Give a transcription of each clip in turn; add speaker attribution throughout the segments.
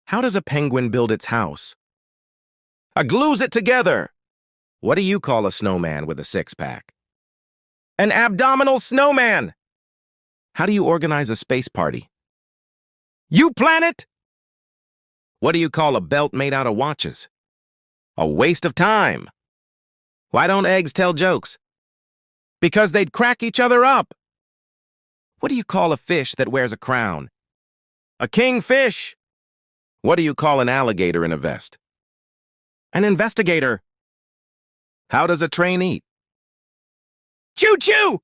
Speaker 1: How does a penguin build its house? Glues it together. What do you call a snowman with a six-pack? An abdominal snowman. How do you organize a space party? You plan it? What do you call a belt made out of watches? A waste of time. Why don't eggs tell jokes? Because they'd crack each other up. What do you call a fish that wears a crown? A kingfish. What do you call an alligator in a vest? An investigator. How does a train eat? Choo-choo!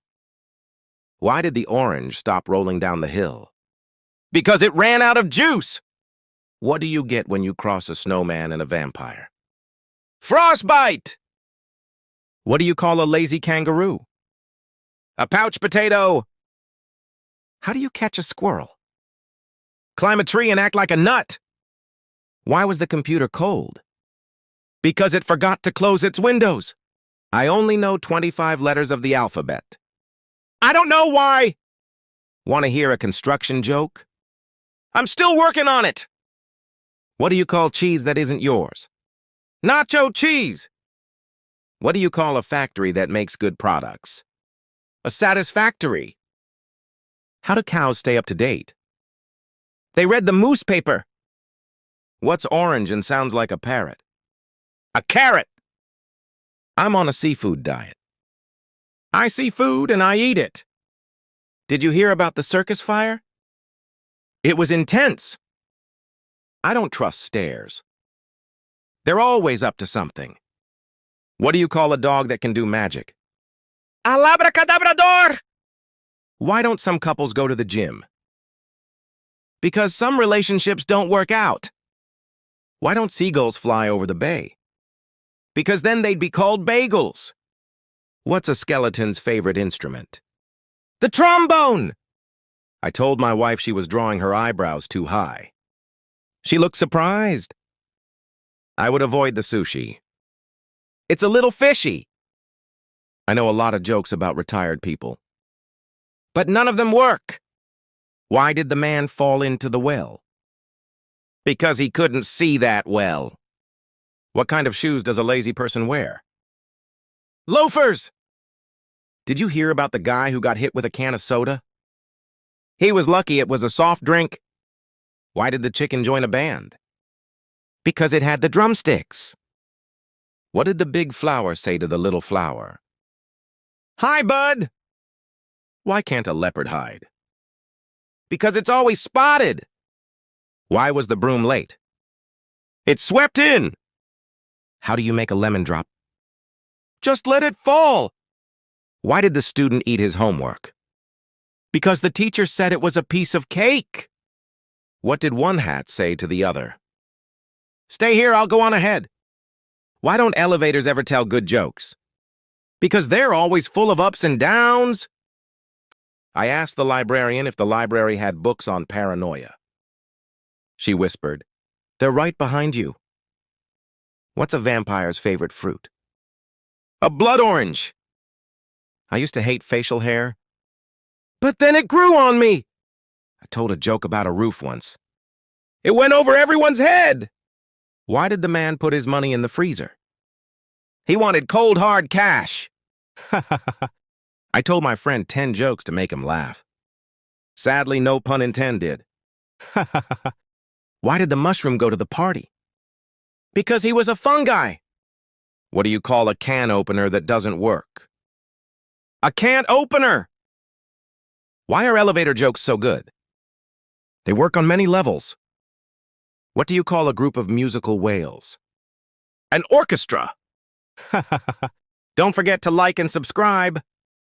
Speaker 1: Why did the orange stop rolling down the hill? Because it ran out of juice. What do you get when you cross a snowman and a vampire? Frostbite! What do you call a lazy kangaroo? A pouch potato. How do you catch a squirrel? Climb a tree and act like a nut. Why was the computer cold? Because it forgot to close its windows. I only know 25 letters of the alphabet. I don't know why. Want to hear a construction joke? I'm still working on it. What do you call cheese that isn't yours? Nacho cheese. What do you call a factory that makes good products? A satisfactory. How do cows stay up to date? They read the moose paper. What's orange and sounds like a parrot? A carrot. I'm on a seafood diet. I see food and I eat it. Did you hear about the circus fire? It was intense. I don't trust stairs. They're always up to something. What do you call a dog that can do magic? Alabracadabrador! Why don't some couples go to the gym? Because some relationships don't work out. Why don't seagulls fly over the bay? Because then they'd be called bagels. What's a skeleton's favorite instrument? The trombone! I told my wife she was drawing her eyebrows too high. She looked surprised. I would avoid the sushi. It's a little fishy. I know a lot of jokes about retired people. But none of them work. Why did the man fall into the well? Because he couldn't see that well. What kind of shoes does a lazy person wear? Loafers! Did you hear about the guy who got hit with a can of soda? He was lucky it was a soft drink. Why did the chicken join a band? Because it had the drumsticks. What did the big flower say to the little flower? Hi, bud! Why can't a leopard hide? Because it's always spotted. Why was the broom late? It swept in. How do you make a lemon drop? Just let it fall. Why did the student eat his homework? Because the teacher said it was a piece of cake. What did one hat say to the other? Stay here, I'll go on ahead. Why don't elevators ever tell good jokes? Because they're always full of ups and downs. I asked the librarian if the library had books on paranoia. She whispered, "They're right behind you." What's a vampire's favorite fruit? A blood orange. I used to hate facial hair, but then it grew on me. I told a joke about a roof once. It went over everyone's head. Why did the man put his money in the freezer? He wanted cold, hard cash. I told my friend 10 jokes to make him laugh. Sadly, no pun intended. Why did the mushroom go to the party? Because he was a fungi. What do you call a can opener that doesn't work? A can opener! Why are elevator jokes so good? They work on many levels. What do you call a group of musical whales? An orchestra! Don't forget to like and subscribe.